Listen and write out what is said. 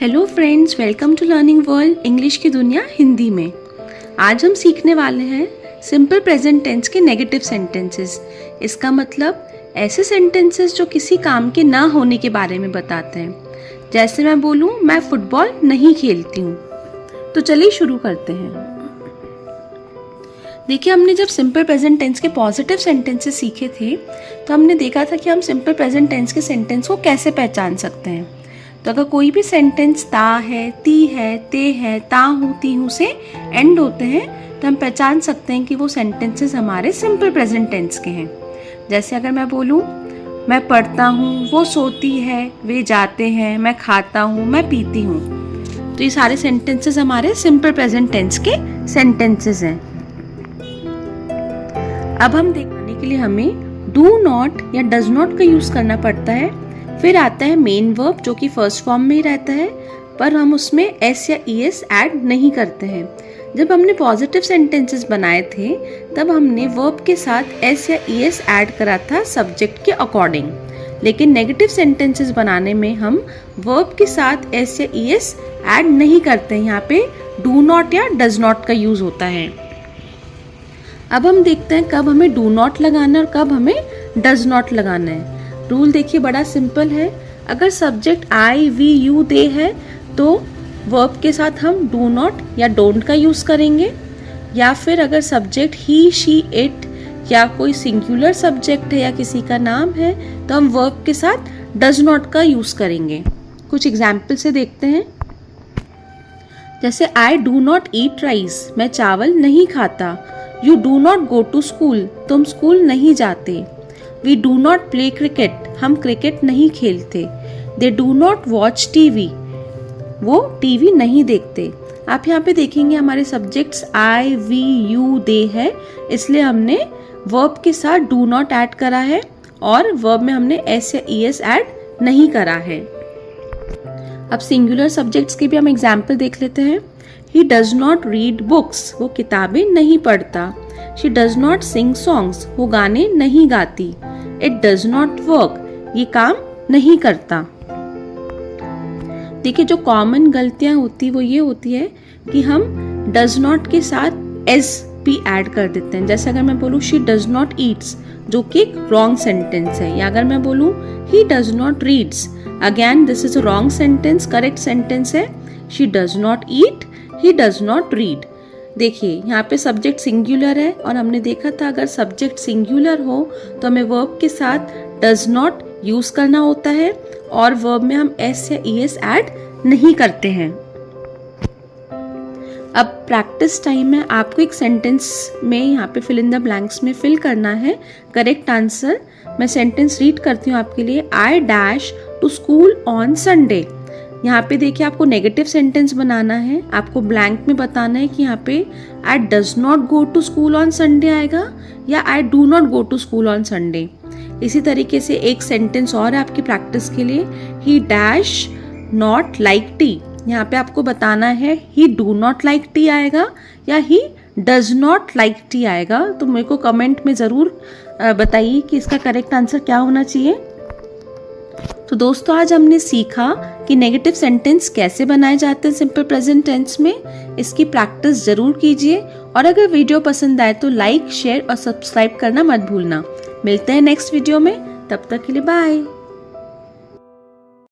Hello friends, welcome to learning world English की दुनिया हिंदी में। आज हम सीखने वाले हैं सिंपल प्रेजेंट टेंस के नेगेटिव सेंटेंसेस। इसका मतलब ऐसे सेंटेंसेस जो किसी काम के ना होने के बारे में बताते हैं। जैसे मैं बोलूँ मैं फुटबॉल नहीं खेलती हूँ। तो चलिए शुरू करते हैं। देखिए, हमने जब सिंपल प्रेजेंट टेंस के पॉजिटिव सेंटेंसेस सीखे थे तो हमने देखा था कि हम सिंपल प्रेजेंट टेंस के सेंटेंस को कैसे पहचान सकते हैं। तो अगर कोई भी सेंटेंस ता है, ती है, ते है, ता हूँ, ती हूँ से एंड होते हैं तो हम पहचान सकते हैं कि वो सेंटेंसेस हमारे सिंपल प्रेजेंट टेंस के हैं। जैसे अगर मैं बोलूँ मैं पढ़ता हूँ, वो सोती है, वे जाते हैं, मैं खाता हूँ, मैं पीती हूँ, तो ये सारे सेंटेंसेस हमारे सिंपल प्रेजेंट टेंस के सेंटेंसेस हैं। अब हम देखने के लिए हमें डू नॉट या डज नॉट का यूज करना पड़ता है। फिर आता है मेन वर्ब जो कि फर्स्ट फॉर्म में ही रहता है, पर हम उसमें एस या ईएस ऐड नहीं करते हैं। जब हमने पॉजिटिव सेंटेंसेस बनाए थे तब हमने वर्ब के साथ एस या ईएस ऐड करा था सब्जेक्ट के अकॉर्डिंग, लेकिन नेगेटिव सेंटेंसेस बनाने में हम वर्ब के साथ एस या ईएस ऐड नहीं करते हैं। यहाँ पे डू नॉट या डज नॉट का यूज होता है। अब हम देखते हैं कब हमें डू नॉट लगाना है और कब हमें डज नॉट लगाना है। रूल देखिए बड़ा सिंपल है। अगर subject I, we, you, they है तो वर्ब के साथ हम डू नॉट या डोंट का यूज करेंगे, या फिर अगर सब्जेक्ट ही, शी, इट या कोई सिंगुलर सब्जेक्ट है या किसी का नाम है तो हम वर्ब के साथ डज नॉट का यूज करेंगे। कुछ एग्जाम्पल से देखते हैं। जैसे I do not eat rice, मैं चावल नहीं खाता। You do not go to school, तुम स्कूल नहीं जाते। We do not play cricket, हम क्रिकेट नहीं खेलते। They do not watch TV, वो टीवी नहीं देखते। आप यहाँ पे देखेंगे हमारे subjects I, we, you, they है, इसलिए हमने वर्ब के साथ डू नॉट ऐड करा है और वर्ब में हमने एस या ईएस ऐड नहीं करा है। अब सिंगुलर सब्जेक्ट्स के भी हम एग्जाम्पल देख लेते हैं। ही डज नॉट रीड बुक्स, वो किताबें नहीं पढ़ता। She does not sing songs, वो गाने नहीं गाती। इट डज नॉट वर्क, ये काम नहीं करता। देखिए, जो कॉमन गलतियां होती वो ये होती है कि हम डज नॉट के साथ एस भी ऐड कर देते हैं। जैसे अगर मैं बोलूँ शी डज नॉट ईट्स, जो कि एक रॉन्ग सेंटेंस है, या अगर मैं बोलूँ he does not reads, again this is a wrong sentence. Correct sentence है she does not eat, he does not read. देखिए यहाँ पे सब्जेक्ट सिंगुलर है और हमने देखा था अगर सब्जेक्ट सिंगुलर हो तो हमें वर्ब के साथ डज नॉट यूज करना होता है और वर्ब में हम एस या ईएस ऐड नहीं करते हैं। अब प्रैक्टिस टाइम में आपको एक सेंटेंस में यहाँ पे फिल इन द ब्लैंक्स में फिल करना है करेक्ट आंसर। मैं सेंटेंस रीड करती हूँ आपके लिए। I dash to school on Sunday. यहाँ पे देखिए आपको नेगेटिव सेंटेंस बनाना है। आपको ब्लैंक में बताना है कि यहाँ पे I does not go to school on Sunday आएगा या I do not go to school on Sunday. इसी तरीके से एक सेंटेंस और है आपकी प्रैक्टिस के लिए। ही डैश नॉट लाइक टी, यहाँ पे आपको बताना है ही डू नॉट लाइक टी आएगा या ही डज नॉट लाइक टी आएगा। तो मेरे को कमेंट में ज़रूर बताइए कि इसका करेक्ट आंसर क्या होना चाहिए। तो दोस्तों, आज हमने सीखा कि नेगेटिव सेंटेंस कैसे बनाए जाते हैं सिंपल प्रेजेंट टेंस में। इसकी प्रैक्टिस जरूर कीजिए और अगर वीडियो पसंद आए तो लाइक, शेयर और सब्सक्राइब करना मत भूलना। मिलते हैं नेक्स्ट वीडियो में, तब तक के लिए बाय।